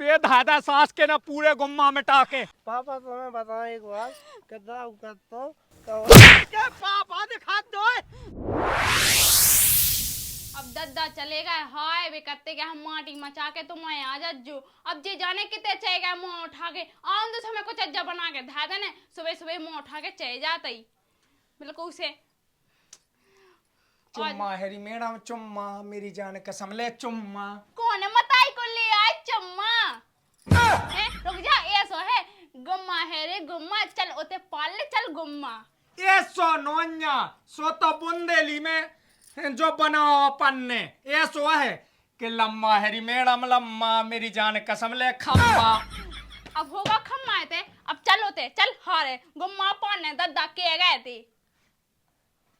बेधादा सास के ना पूरे गुम्मा मिटा के। पापा तुम्हें बताओ एक बात, कितना करता क्या पापा दिखा दो। अब दद्दा चलेगा हाय वे करते क्या हम माटी मचा के तुम आ जज्जू। अब जे जाने कितने चाहिए मुंह उठा के आउं तो हमें कुछ अज्जा बना के धा देने सुबह सुबह मुंह उठा के चले जाता ही बिल्कुल उसे। चुम्मा हेरी मैडम चुम्मा, मेरी जान कसम ले चुम्मा। कौन है मताई को ले आए चुम्मा? रुक जा ऐसो है गुम्मा है रे गुम्मा चल उते पाल ले चल गुम्मा। ये सो नोन्या सो तो बुंदेली में जो बनाओ अपन ने ये सो है कि लम्मा हेरी मैडम लम्मा, मेरी जान कसम ले खम्मा। अब होगा खम्मा थे अब चल होते चल हारे गुम्मा पाने दद्दा के गए थे।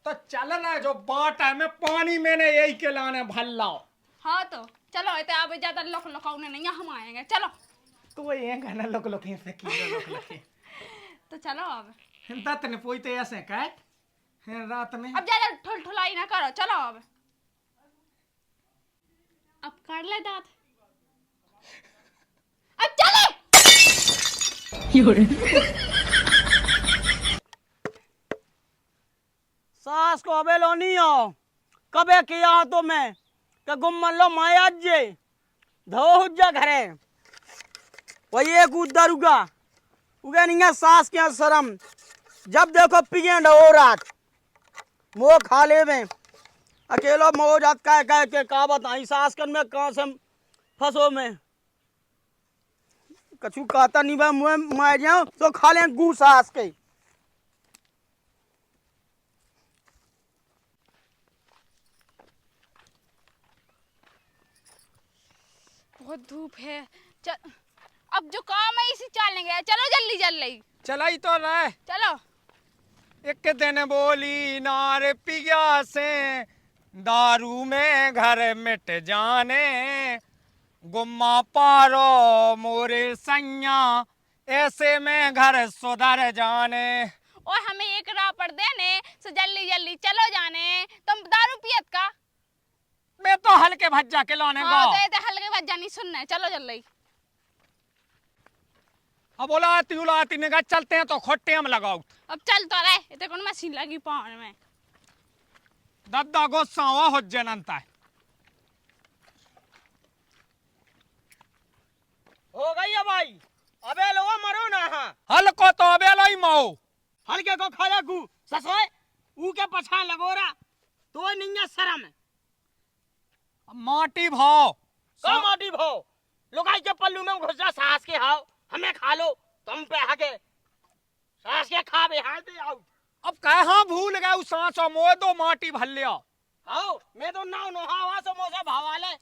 तो चल ना जो बाट है में पानी मैंने यही के लाने भल्लाओ। हाँ तो चलो इतने अब ज्यादा लोक लोकाउने नहीं हम आएंगे चलो। तो ये गाना लोक लोक से की लोक लोक तो चलो अब दत्त ने पोई तो ऐसे काट रात में। अब ज्यादा ठुल ठुलाई ना करो चलो अब कर ले दांत अब चले। सास को अबे लो नहीं हो कबे किया तो मैं कि गुम्मन लो माया जे धो हुज्जा घरे वही एक उदरुगा उगे नहीं है सास के शर्म जब देखो पिगे हो रात मोह खा ले में अकेला मोह जात कह के का बताई सास कन में कहाँ से फंसो में कछु कहता नहीं बा मुँह मार जाओ तो खा ले गू सास के। बहुत धूप है चल अब जो काम है इसी चलेंगे चलो जल्दी जल्दी चलाई तो रहे चलो। एक दिन बोली नार पिया से दारू में घर मिट जाने, गुम्मा पारो मोरे सैया ऐसे में घर सुधर जाने। और हमें एक राह पर देने सो जल्दी जल्दी चलो जाने तुम दारू पियत का मैं तो हल्के भज्जा के लाने हाँ गो। तो हल्के बात जानी सुनना चलो जल्दी। अब उलाती उलाती निगाह चलते हैं तो खोटे हम लगाओ। अब चल तो रहे इतने कौन मशीन लगी पावन में दद्दा गुस्सा हुआ हो जनता है। हो गई है भाई अबे लो मरो ना हल्को तो अबे लाई माओ हल्के को खा ले गू ससोए ऊ के पछान लगोरा तो नहीं है शर्म माटी भाव का माटी भाव लुगाई के पल्लू में घुस जा सास के हाव हमें खा लो तुम पे हके सास के खा बे हाथ दे आओ। अब कहाँ भूल गए उस सांस और मोह दो माटी भल्लिया। आओ मैं तो नाव नहावा समोसा भावाले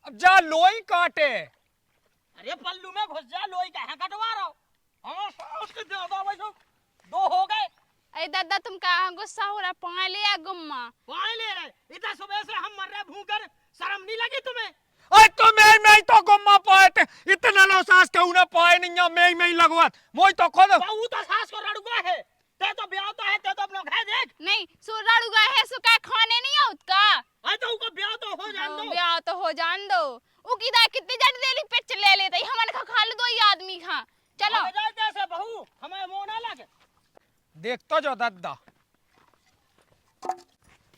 अब जा लोई काटे अरे पल्लू में घुस जा लोई कहाँ कटवा रहा हो हाँ सास के ज्यादा भाई दो हो गए। अरे दादा तुम कहाँ गुस्सा हो रहा पाए ले आ गुम्मा पाए ले रहे इतना सुबह से हम मर रहे भूखकर शर्म नहीं लगी तुम्हें? अरे तो मैं तो गुम्मा पाए थे इतना लो सांस के उन्हें पाए नहीं है मैं ही लगवात मोई तो खुद वो तो सास को रड़ुआ है ते तो ब्याह तो है ते तो अपना घर देख नहीं सो रड़ुआ है सो क्या खाने नहीं है उसका अरे तो उनको ब्याह तो हो जान दो ब्याह तो हो जान दो उकी दा कितनी जट देली पिच ले लेते ही हमन खा लो दो ही आदमी खा चलो जैसे बहू हमें मुंह ना लगे देख तो जो दद्दा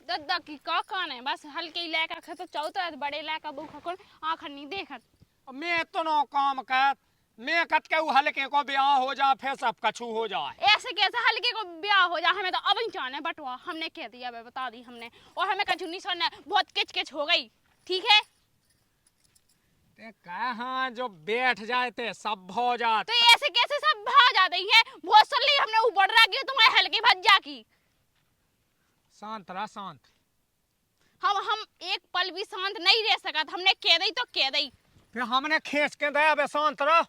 दद्दा की का कान है बस हल्के इलाका खे तो चौथा बड़े इलाका बुख कौन आंख नहीं देखत। मैं तो नो काम कर मैं कत के हल्के को ब्याह हो जा फिर सब कछु हो जाए ऐसे कैसे हल्के को ब्याह हो जा हमें तो अब ही चाहना है बटवा हमने कह दिया बता दी हमने और हमें कछु नहीं सुनना बहुत किच किच हो गई ठीक है। ते कहाँ जो बैठ जाए थे सब हो जाते तो ऐसे कैसे सब भाग जाते हैं बहुत सुन ली हमने ऊपर रखी तुम्हारे हल्के भज्जा की। शांत रहा शांत हम एक पल भी शांत नहीं रह सकत हमने कह दी तो कह दी फिर हमने खींच के दया बे शांत रहा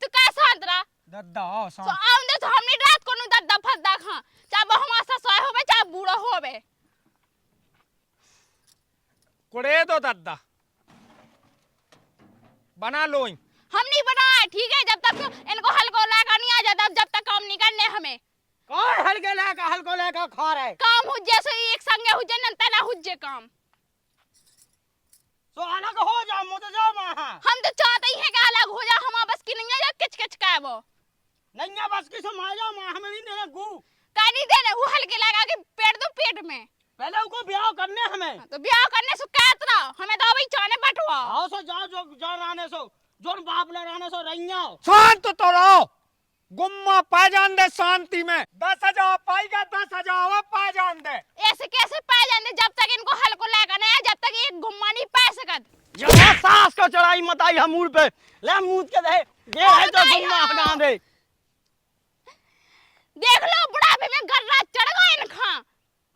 तो क्या शांत रहा दद्दा आओ तो शांत आउंदे तो हमने रात को नु दद्दा फद्दा खा चाहे वो हमारा ससुर होवे चाहे बूढ़ा होवे कुड़े दो दद्दा बना लो हम नहीं बनाए ठीक है जब तक इनको हल्को लाका नहीं आ जाता जब तक काम नहीं करने हमें कौन हल्को लेकर खा रहे काम हो जैसे एक संगे हो जाए न तना हो जाए काम तो अलग हो जाओ मुझे जाओ वहां हम तो चाहते ही बिना बस की से मार जाओ मां हमें नहीं देना गु का नहीं देने वो हल्के लगा के पेट दो पेट में पहले उनको ब्याह करने हमें तो ब्याह करने से कहतरा हमें तो अभी चाने बटवा आओ सो जाओ जो जान रहने सो जोन बाप ले रहने सो रहियो शांत तो रहो गुम्मा पा जान दे शांति में 10,000 पाएगा 10,000 पा जान दे ऐसे कैसे पा जाने जब तक इनको हल को लेकर नहीं जब तक ये गुम्मा नहीं पा सकत जरा सास को चढ़ाई मत आई हमूर पे ले मूत के दे ये है तो गुम्मा हटा दे देख लो बुढ़ापे में गर्रा चढ़ गए इनका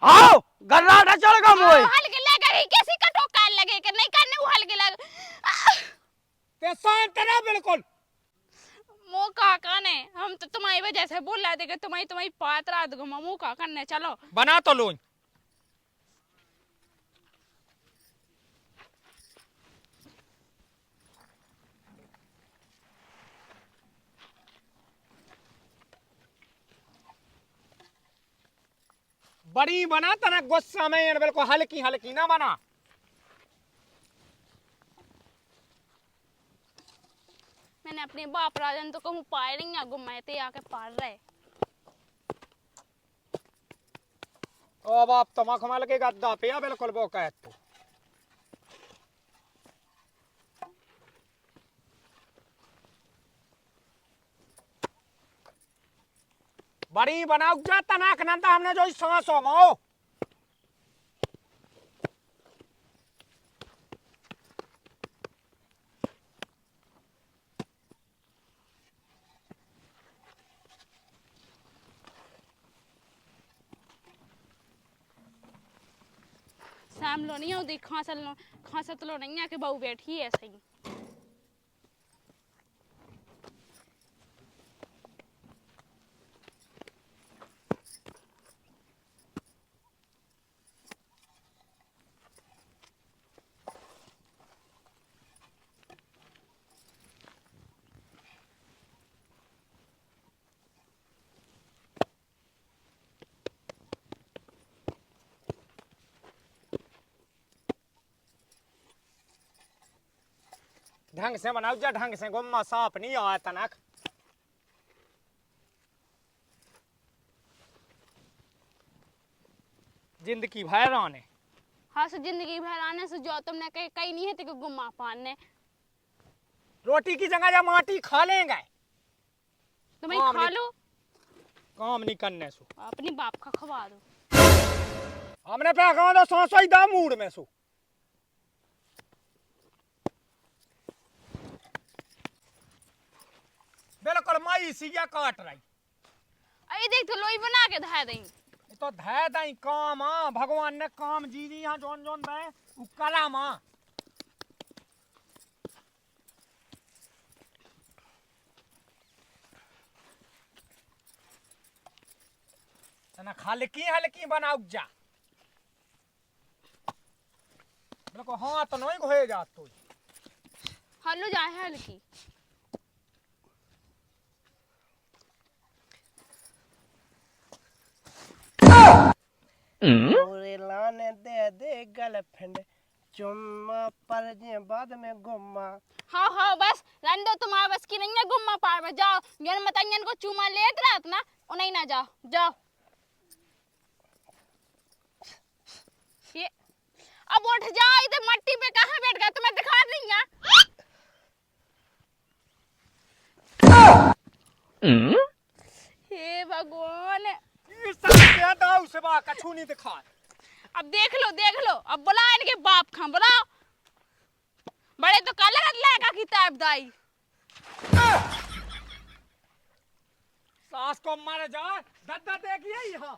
आओ गर्रा चढ़ गा मोए हल के लेकर ही कैसी कटो कान लगे कि नहीं करने वो हल के लग ते शांत रह बिल्कुल मो काका ने हम तो तुम्हारी वजह से बोल रहे थे कि तुम्हारी पात रात गुम्मा मुंह का करने चलो बना तो लो बड़ी बना तना गुस्सा में बिल्कुल हल्की हल्की ना बना मैंने अपने बाप राजन तो कहूँ पाए नहीं है गुम्मा ते आके पार रहे ओ बाप तुम कमाल के गद्दा पे बिल्कुल वो कह तू बड़ी बनाओ जा तनाक नंदा हमने जो सांस हो माओ शाम लो नहीं होती खांसत लो नहीं है कि बहू बैठी है ऐसे ही ढंग से बनाओ जा ढंग से गुम्मा साफ नहीं आया तनक जिंदगी भर आने हाँ से जिंदगी भर आने से जो तुमने कहीं नहीं है तो गुम्मा पाने रोटी की जगह जा माटी खा लेंगे तुम ही खा लो काम नहीं करने सो अपनी बाप का खवा दो हमने पे कहा तो सांसो ही दा मूड में सो बिल्कुल माई सिया काट रही अरे देख तो लोई बना के धा दें तो धै दई काम भगवान ने काम जी यहाँ जोन जोन दे उ कलम तना हल्की हल्की बनाओ जा बिल्कुल हाँ तो नहीं घोए जा तो हल्लो जाए हल्की पूरे लाने दे दे गर्लफ्रेंड चुम्मा पर जे बाद में गुम्मा हाँ हाँ बस रंदो तुम्हारा बस की नहीं है गुम्मा पार में जाओ जन मतंगन को चूमा लेट रात ना उन्हें ना जाओ जाओ ये अब उठ जाओ इधर मट्टी पे कहाँ बैठ गया तुम्हें दिखा नहीं है हे भगवान उसे बा कछू नहीं दिखा अब देख लो अब बुला इनके बाप खा बुलाओ बड़े तो काले रत लेगा किताब दाई सास को मारे जा दद्दा देखिए यहाँ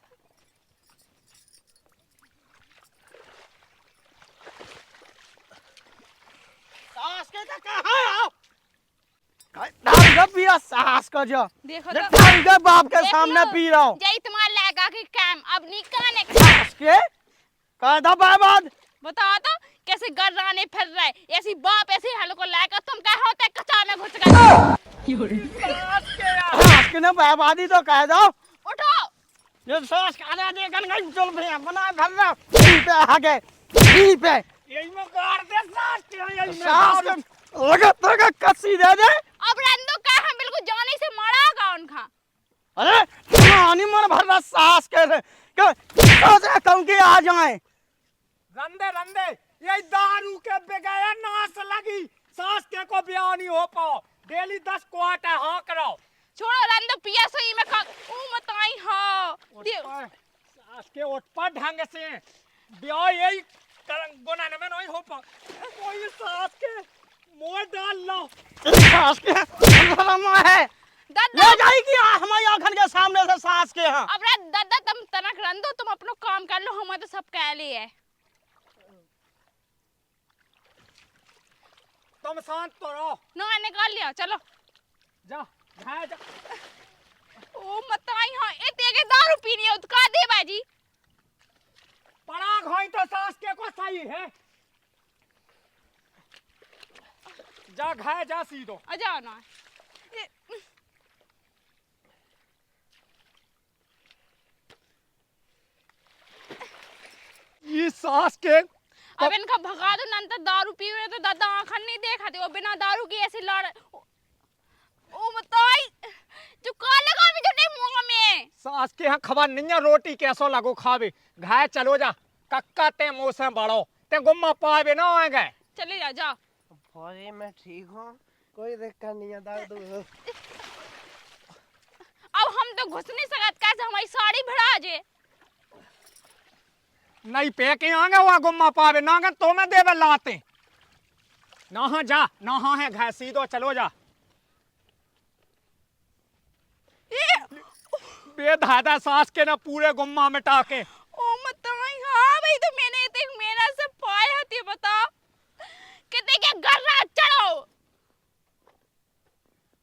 सास के तो कहां डाल जब पिया सास का जो देखो जब डाल जब बाप के देख सामने लो, पी रहा हूं जय तुम्हारा लेगा कि काम अब नहीं काने सास के कह दो बाद बताओ तो कैसे गर्राने फिर रहे ऐसी बाप ऐसी हल को लेकर तुम क्या होते कचा में घुस गए सास के ने बर्बादी तो कह दो उठो जो सास खाने दे गन गन चल भैया बना भर रहा पे आगे यहीं पे यही में गाड़ दे सास के यही में सास के लगा तो कस्सी दे दे अब रंदो का हम बिल्कुल जाने से मारा का उनका अरे पानी मन भर रहा सास के सोचे कहूँ कि आ जाए। रंदे रंदे ये दारू के बगैर नाश लगी सास के को ब्याह नहीं हो पाओ डेली 10 क्वार्टर हाँ करो छोड़ो रंदो पिया सही में का मताई हाँ सास के उठ पर ढंग से ब्याह यही बनाने में नहीं हो पाओ कोई सास के मोड़ डाल लो सास के है दादा ले जाएगी हमारी आंखन के सामने से सास के यहाँ। अब रे दादा तुम तनक रंदो तुम अपनो काम कर लो हमें तो सब कह लिए है। तुम शांत तो रहो ना निकाल लिया चलो जा जा जा ओ मताई हाँ इतने के दारू पीनी है उतका दे बाजी पराग होई तो सास के को सही है जा घाय जा सीधो आ जाओ ना ये सास के अब इनका भगा दो नंतर दारू पी रहे तो दादा आंखन नहीं देखाते वो बिना दारू की ऐसे लड़ ओ मताई जो काले का भी जो नहीं मुंह में सास के यहाँ खबर नहीं है रोटी कैसो लगो खावे घाय चलो जा कक्का ते मुंह से बड़ो ते गुम्मा पावे ना आ गए चले जा जा फौजी मैं ठीक हूँ कोई दिक्कत नहीं है दारू अब हम तो घुस नहीं सकत कैसे हमारी साड़ी भिड़ा जे नहीं पे के आगे हुआ गुम्मा पावे ना गन तो मैं देवे लाते ना हाँ जा ना हाँ है घाय सीधो चलो जा बेधादा सास के ना पूरे गुम्मा मिटा के ओ मताई हाँ भाई तो मैंने इतने मेहनत से पाए हती बता कितने के गर्रा चढ़ो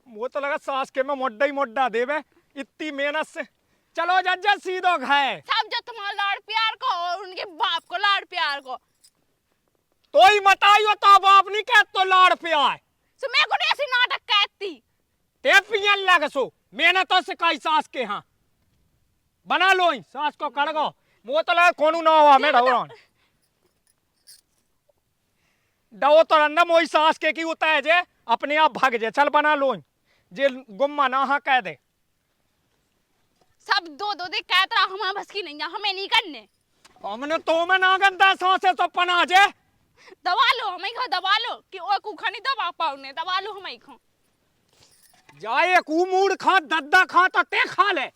वो तो लगा सास के में मोड्डा ही मोड्डा देवे इतनी मेहनत से चलो जज्जा सीधो घाय सब जो तुम्हारा लाड़ प्यार को और उनके बाप को लाड़ प्यार को तो ही मताइयो तो बाप नहीं कह तो लाड़ पे आए सो मैं को ऐसी नाटक कहती ते पियन लग सो मैंने तो सिखाई सास के हाँ बना लो ही सास को कड़गो वो तो लगा कोनू ना हुआ मैं ढोरन डो तो रंदा मोई सास के की उताय जे अपने आप भाग जे चल बना लो ही जे गुम्मा ना हाँ कह दे सब दो दो दे कहता हमारा बस की नहीं हमें नहीं करने हमने तो में ना गंदा सांसे तो पना जे दबा लो हमें खा दबा लो कि ओ कुखा नहीं दबा पाऊने दबा लो हमें खा जाए कूमूड़ खा दद्दा खा तो ते खा ले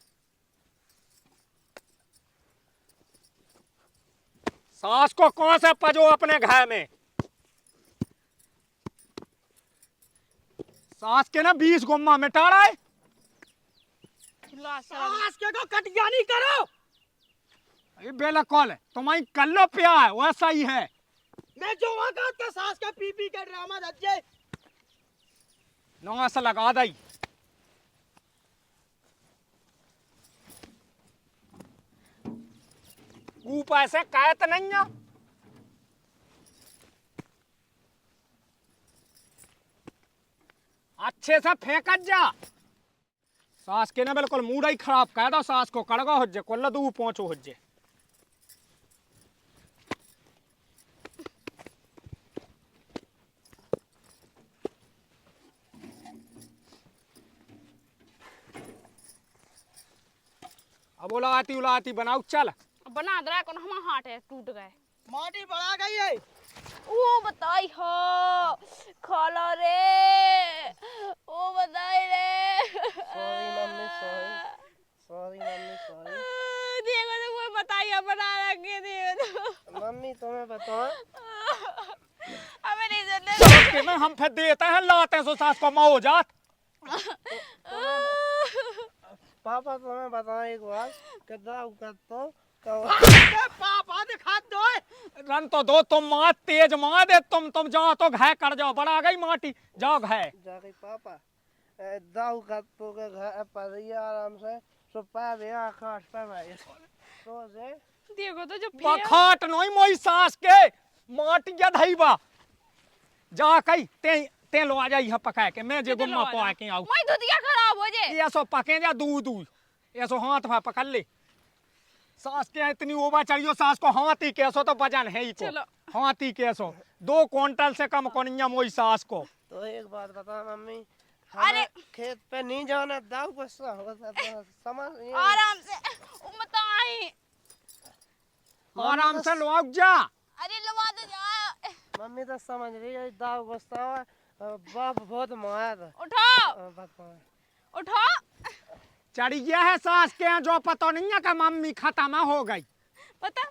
सास को कौन से पजो अपने घर में सास के ना 20 गुम्मा मिटा रहा है सास के को कटिया नहीं करो ये बेला कॉल है तुम्हारी कल्लो पिया है वैसा ही है मैं जो वहां का सास का पी पी के ड्रामा दज्जे नौ ऐसा लगा दई ऊपर से कहत नहीं है अच्छे से फेंकत जा सास के ना बिल्कुल मूड ही खराब कह दो सास को कड़गा हो जे कोल्ला दू पहुंचो हो जे अब उलाती बनाओ चल बना दे रहा कौन हमारा हाथ है टूट गए माटी बढ़ा गई है ओ बताई हो खाला रे ओ बताई रे सॉरी मम्मी सॉरी सॉरी देखो तो कोई बताइए बना रखे देखो मम्मी तुम्हें बताओ हमें नहीं सुनने के में हम फिर देते हैं लाते हैं सो सास को मो जात पापा तुम्हें बताओ एक बात कदा करतो पापा दिखा दो रन तो दो तुम माँ तेज माँ दे तुम जाओ तो घाय कर जाओ बड़ा गई माटी जाओ घाय जाके पापा दाऊ करतो के घर पर ये आराम से सुपा दे आकाश पे भाई तो जे देखो तो जो बखाट नहीं मोई सास के माटी या धईबा जा कई ते लो आ जा यहां पका के मैं जे गुम्मा पवा के आऊ मैं दूधिया खराब हो जे ये सो पके जा दूध ये सो हाथ में पकड़ ले सास के इतनी ओबा चढ़ियो सास को हाथी कैसो तो वजन है ही को हाथी कैसो 2 क्विंटल से कम कोनिया मोई सास को तो एक बात बता मम्मी हमें खेत पे नहीं जाना, दाऊ गुस्सा होगा तो समझ नहीं। आराम से मत आई। आराम से लौट जा। अरे लवा दो जा। मम्मी तो समझ रही है दाऊ गुस्सा है, बाप बहुत माया था। उठो उठो। चढ़ी गया है सास के यहाँ, जो पता नहीं है कि मम्मी खत्म हो गई। पता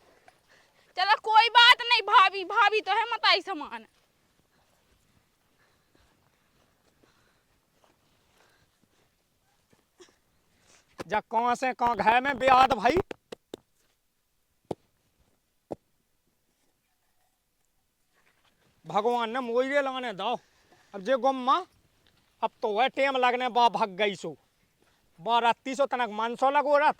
चलो कोई बात नहीं, भाभी भाभी तो है मत आई समान। जब कौन से कौन घर में ब्याद भाई। भगवान ने मोइरे लाने दो। अब जे गुम्मा अब तो वह टेम लगने बा भग गई सो 12:30 तनक 500 लगो रथ।